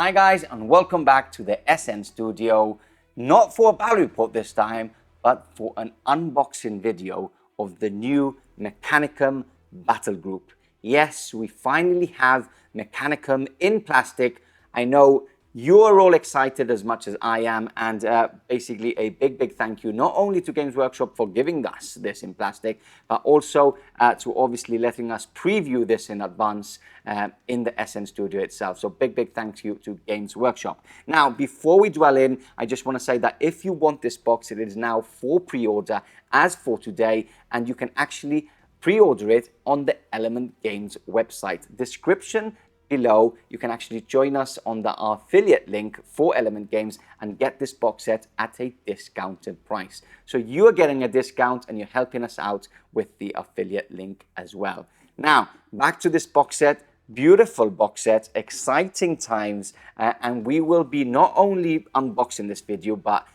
Hi guys, and welcome back to the SN Studio. Not for a battle report this time, but for an unboxing video of the new Mechanicum battle group. Yes, we finally have Mechanicum in plastic. I know you're all excited as much as I am, and basically a big thank you not only to Games Workshop for giving us this in plastic, but also to obviously letting us preview this in advance in the SN Studio itself. So big thank you to Games Workshop. Now, before we dwell in, I just want to say that if you want this box, it is now for pre-order as for today, and you can actually pre-order it on the Element Games website. Description below, you can actually join us on the affiliate link for Element Games and get this box set at a discounted price. So you are getting a discount and you're helping us out with the affiliate link as well. Now, back to this box set. Beautiful box set, exciting times, and we will be not only unboxing this video, but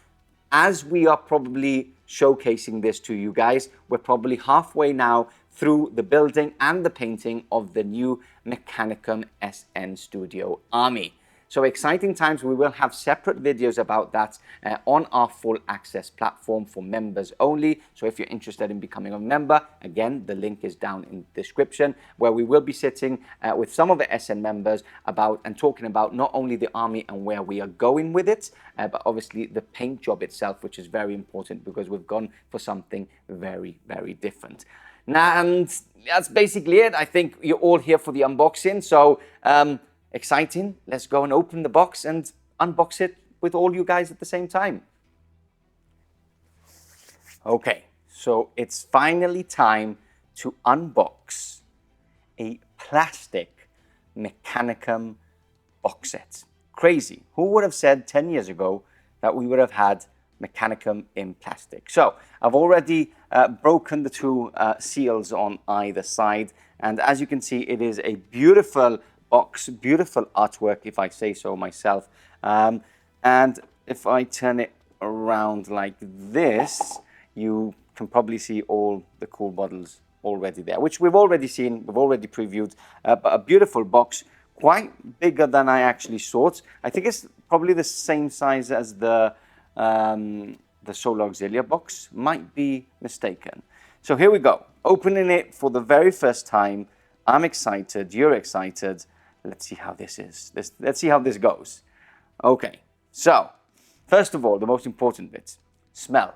as we are probably showcasing this to you guys, we're probably halfway now through the building and the painting of the new Mechanicum SN Studio Army. So exciting times. We will have separate videos about that on our full access platform for members only. So if you're interested in becoming a member, again, the link is down in the description, where we will be sitting with some of the SN members about and talking about not only the army and where we are going with it, but obviously the paint job itself, which is very important because we've gone for something very different. Now, and that's basically it. I think you're all here for the unboxing. So exciting. Let's go and open the box and unbox it with all you guys at the same time. Okay, so it's finally time to unbox a plastic Mechanicum box set. Crazy. Who would have said 10 years ago that we would have had Mechanicum in plastic? So I've already broken the two seals on either side, and as you can see, it is a beautiful box, beautiful artwork, if I say so myself. And if I turn it around like this, you can probably see all the cool models already there, which we've already seen, we've already previewed, but a beautiful box, quite bigger than I actually thought. I think it's probably the same size as the Solar Auxilia box, might be mistaken. So here we go, opening it for the very first time. I'm excited, you're excited. Let's see how this is. Let's see how this goes. Okay, so first of all, the most important bit, smell.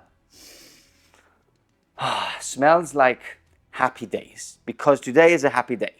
Smells like happy days, because today is a happy day.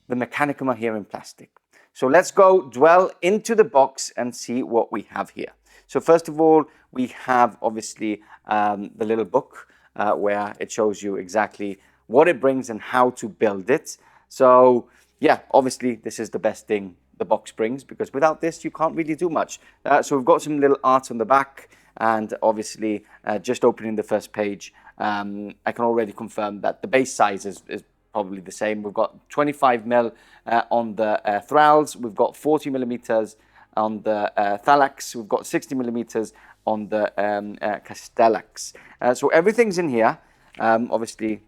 The Mechanicum are here in plastic. So let's go dwell into the box and see what we have here. So first of all, we have obviously the little book where it shows you exactly what it brings and how to build it. So yeah, obviously this is the best thing the box brings, because without this you can't really do much. So we've got some little art on the back, and obviously just opening the first page, I can already confirm that the base size is probably the same. We've got 25mm on the Thralls, we've got 40mm on the Thallax, we've got 60mm on the Castellax. So everything's in here. Obviously,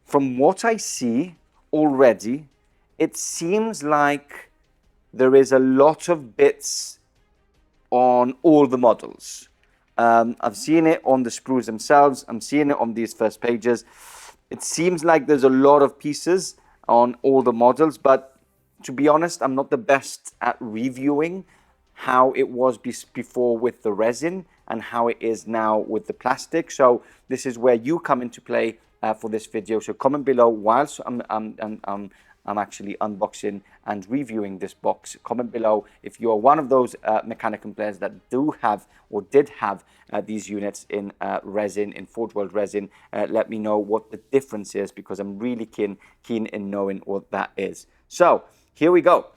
from what I see already, it seems like there is a lot of bits on all the models. I've seen it on the sprues themselves. I'm seeing it on these first pages. It seems like there's a lot of pieces on all the models, but to be honest, I'm not the best at reviewing how it was before with the resin and how it is now with the plastic. So this is where you come into play for this video. So comment below whilst I'm actually unboxing and reviewing this box. Comment below if you're one of those Mechanicum players that do have or did have these units in resin, in Forge World resin. Let me know what the difference is, because I'm really keen in knowing what that is. So here we go.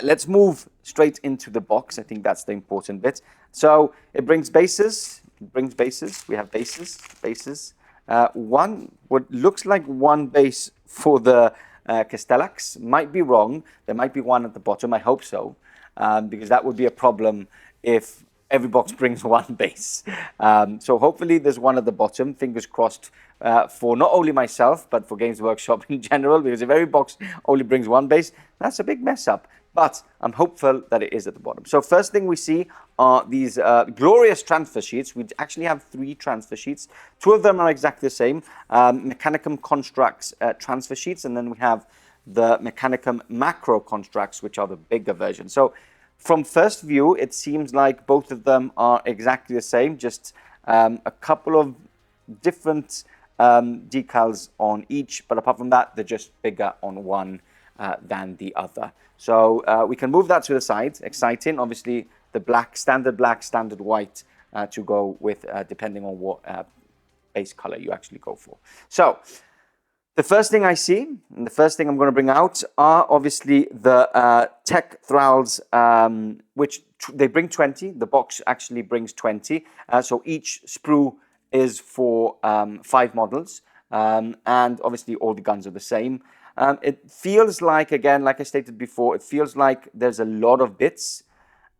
Let's move straight into the box. I think that's the important bit. So it brings bases. We have bases. One, what looks like one base for the Castellax. Might be wrong. There might be one at the bottom. I hope so, because that would be a problem if every box brings one base. So hopefully there's one at the bottom. Fingers crossed for not only myself, but for Games Workshop in general, because if every box only brings one base, that's a big mess up. but I'm hopeful that it is at the bottom. So first thing we see are these glorious transfer sheets. We actually have 3 transfer sheets. 2 of them are exactly the same. Mechanicum constructs transfer sheets, and then we have the Mechanicum macro constructs, which are the bigger version. So from first view, it seems like both of them are exactly the same, just a couple of different decals on each, but apart from that, they're just bigger on one than the other. So we can move that to the side. Exciting. Obviously, the black, standard white to go with, depending on what base color you actually go for. So the first thing I see, and the first thing I'm going to bring out are obviously the Tech-thralls, which they bring 20. The box actually brings 20. So each sprue is for 5 models. And obviously all the guns are the same. It feels like, again, like I stated before, it feels like there's a lot of bits.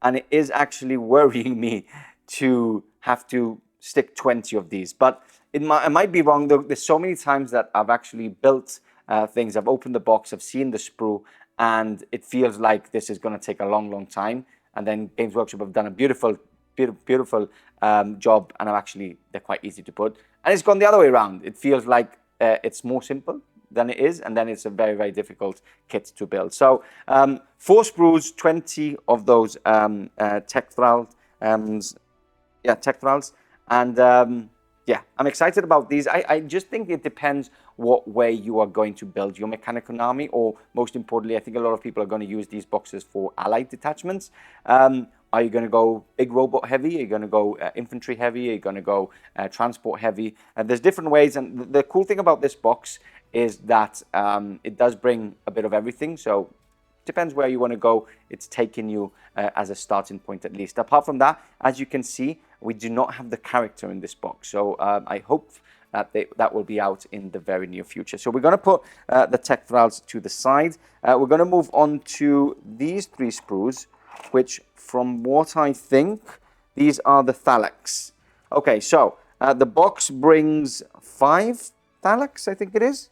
And it is actually worrying me to have to stick 20 of these. But I might be wrong. There's so many times that I've actually built things. I've opened the box, I've seen the sprue, and it feels like this is going to take a long, long time. And then Games Workshop have done a beautiful job, and they're quite easy to put. And it's gone the other way around. It feels like it's more simple than it is, and then it's a very, very difficult kit to build. So 4 sprues, 20 of those Tech-thralls, Tech-thralls, and yeah, I'm excited about these. I just think it depends what way you are going to build your Mechanicum army, or most importantly, I think a lot of people are going to use these boxes for allied detachments. Are you going to go big robot heavy? Are you going to go infantry heavy? Are you going to go transport heavy? There's different ways, and the cool thing about this box is that it does bring a bit of everything. So depends where you want to go. It's taking you as a starting point at least. Apart from that, as you can see, we do not have the character in this box. So I hope that will be out in the very near future. So we're going to put the Tech-thralls to the side. We're going to move on to these 3 sprues, which from what I think, these are the Thallax. Okay, so the box brings 5 Thallax, I think it is.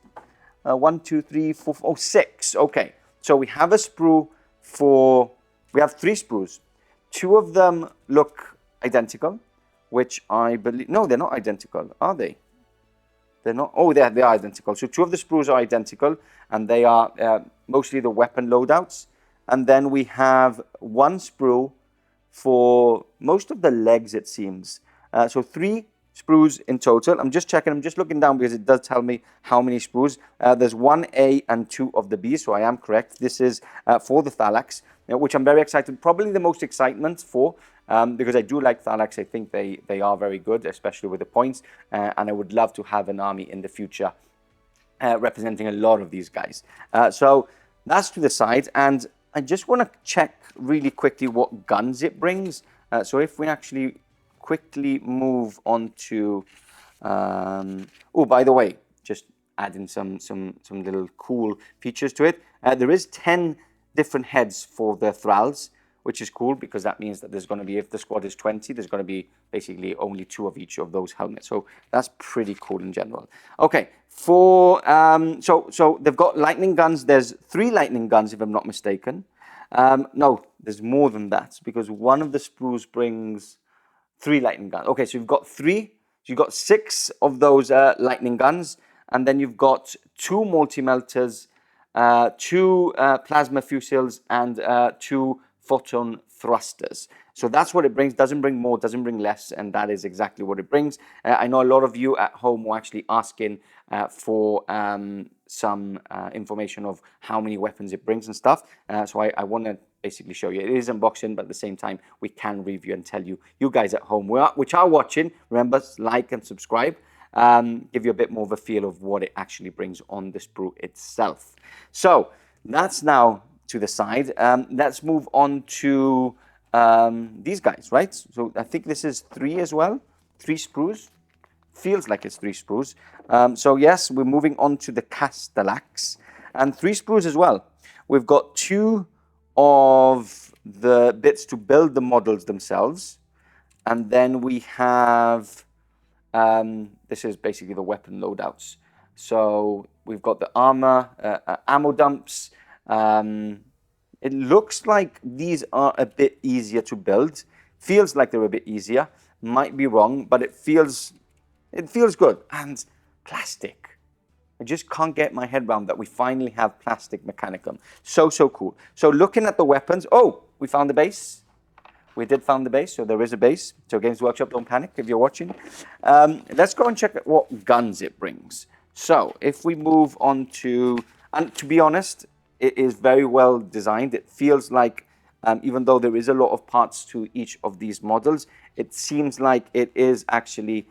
1, 2, 3, 4, 5, 6. Okay. So we have a sprue we have 3 sprues. 2 of them look identical, which I believe, no, they're not identical, are they? They're not, oh, they are identical. So 2 of the sprues are identical, and they are mostly the weapon loadouts. And then we have 1 sprue for most of the legs, it seems. So 3 sprues in total. I'm just checking, I'm just looking down because it does tell me how many sprues. There's 1 A and 2 of the B, so I am correct. This is for the Thallax, which I'm very excited, probably the most excitement for, because I do like Thallax. I think they are very good, especially with the points, and I would love to have an army in the future representing a lot of these guys. So that's to the side, and I just want to check really quickly what guns it brings. So if we actually quickly move on to, oh, by the way, just adding some little cool features to it. There is 10 different heads for the thralls, which is cool because that means that there's going to be, if the squad is 20, there's going to be basically only 2 of each of those helmets. So that's pretty cool in general. Okay, for so they've got lightning guns. There's 3 lightning guns, if I'm not mistaken. No, there's more than that because one of the sprues brings 3 lightning guns. Okay, so you've got 3. So you've got 6 of those lightning guns, and then you've got 2 multi-melters, 2 plasma fusils, and 2 photon thrusters. So that's what it brings. Doesn't bring more, doesn't bring less, and that is exactly what it brings. I know a lot of you at home were actually asking for some information of how many weapons it brings and stuff. So I want to basically show you. It is unboxing, but at the same time, we can review and tell you, you guys at home, which are watching, remember, like and subscribe. Give you a bit more of a feel of what it actually brings on the sprue itself. So that's now to the side. Let's move on to these guys, right? So I think this is 3 as well. 3 sprues. Feels like it's 3 sprues. So yes, we're moving on to the Castellax. And 3 sprues as well. We've got 2 of the bits to build the models themselves. And then we have, this is basically the weapon loadouts. So we've got the armor, ammo dumps, It looks like these are a bit easier to build. Feels like they're a bit easier. Might be wrong, but it feels good. And plastic. I just can't get my head around that we finally have plastic Mechanicum. So cool. So looking at the weapons, oh, we found the base. We did find the base, so there is a base. So Games Workshop, don't panic if you're watching. Let's go and check what guns it brings. So if we move on to, and to be honest, it is very well designed. It feels like, even though there is a lot of parts to each of these models, it seems like it is actually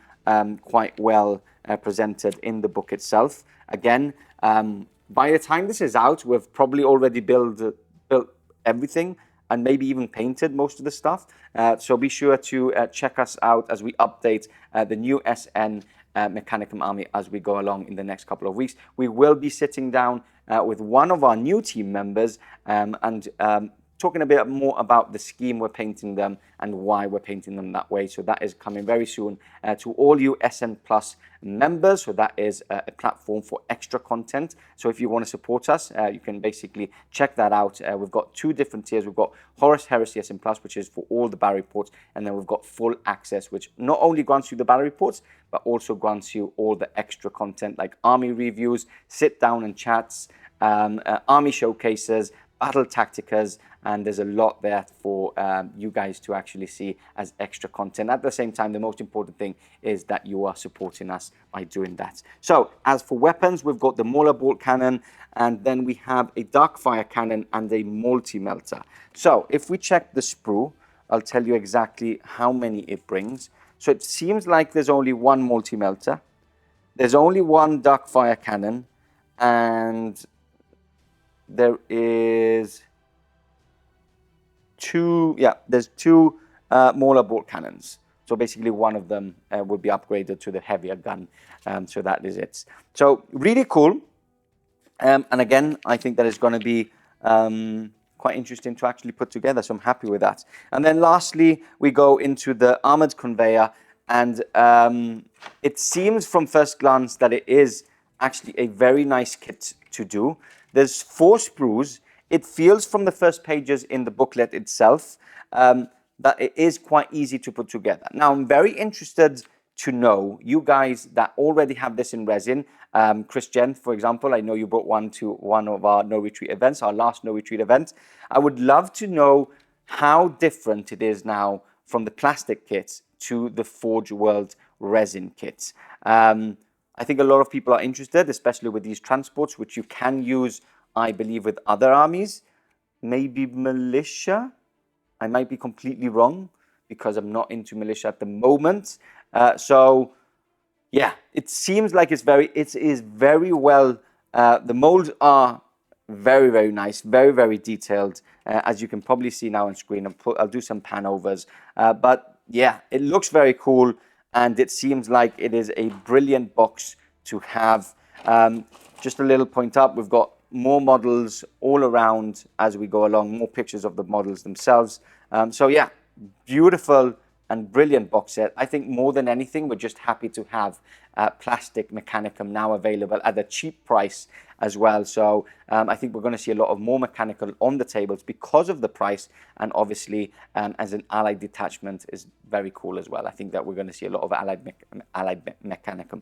quite well presented in the book itself. Again, by the time this is out, we've probably already built everything and maybe even painted most of the stuff. So be sure to check us out as we update the new SN Mechanicum army as we go along in the next couple of weeks. We will be sitting down with one of our new team members and talking a bit more about the scheme we're painting them and why we're painting them that way. So that is coming very soon to all you SN Plus members. So that is a platform for extra content. So if you want to support us, you can basically check that out. We've got two different tiers. We've got Horus Heresy SN Plus, which is for all the battle reports. And then we've got full access, which not only grants you the battle reports, but also grants you all the extra content like army reviews, sit down and chats, army showcases, battle tacticas, and there's a lot there for you guys to actually see as extra content. At the same time, the most important thing is that you are supporting us by doing that. So as for weapons, we've got the Mauler bolt cannon, and then we have a dark fire cannon and a multi-melter. So if we check the sprue, I'll tell you exactly how many it brings. So it seems like there's only one multi-melter, there's only one dark fire cannon, and there is there's two Mauler bolt cannons. So basically one of them will be upgraded to the heavier gun. So that is it. So really cool. And again, I think that is going to be quite interesting to actually put together. So I'm happy with that. And then lastly, we go into the armored conveyor. And it seems from first glance that it is actually a very nice kit to do. There's 4 sprues. It feels from the first pages in the booklet itself that it is quite easy to put together. Now, I'm very interested to know, you guys that already have this in resin, Christian, for example, I know you brought one to one of our No Retreat events, our last No Retreat event. I would love to know how different it is now from the plastic kits to the Forge World resin kits. I think a lot of people are interested, especially with these transports, which you can use, I believe, with other armies. Maybe militia. I might be completely wrong because I'm not into militia at the moment. So, yeah, it seems like it is very well. The molds are very, very nice, very, very detailed, as you can probably see now on screen. I'll do some pan overs. But yeah, it looks very cool. And it seems like it is a brilliant box to have. Just a little point up, we've got more models all around as we go along, more pictures of the models themselves. So yeah, beautiful and brilliant box set. I think more than anything, we're just happy to have plastic Mechanicum now available at a cheap price as well. So I think we're going to see a lot of more mechanical on the tables because of the price, and obviously as an allied detachment is very cool as well. I think that we're going to see a lot of allied Mechanicum.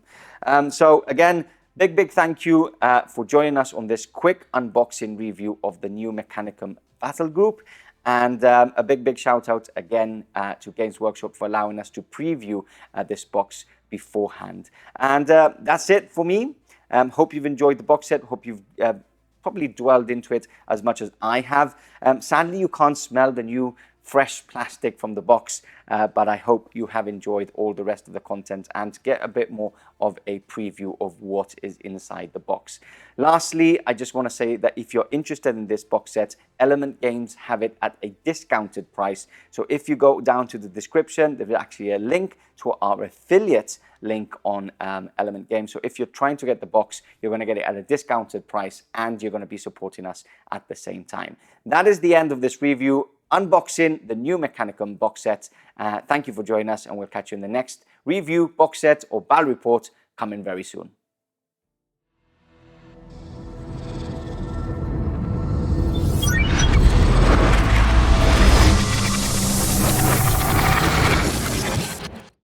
So again, big thank you for joining us on this quick unboxing review of the new Mechanicum Battle Group. And a big shout out again to Games Workshop for allowing us to preview this box beforehand. And that's it for me. Hope you've enjoyed the box set. Hope you've probably dwelled into it as much as I have. Sadly, you can't smell the new fresh plastic from the box, but I hope you have enjoyed all the rest of the content and get a bit more of a preview of what is inside the box. Lastly, I just want to say that if you're interested in this box set, Element Games have it at a discounted price. So if you go down to the description, there's actually a link to our affiliate link on Element Games. So if you're trying to get the box, you're going to get it at a discounted price and you're going to be supporting us at the same time. That is the end of this review, unboxing the new Mechanicum box set. Thank you for joining us, and we'll catch you in the next review, box set, or battle report coming very soon.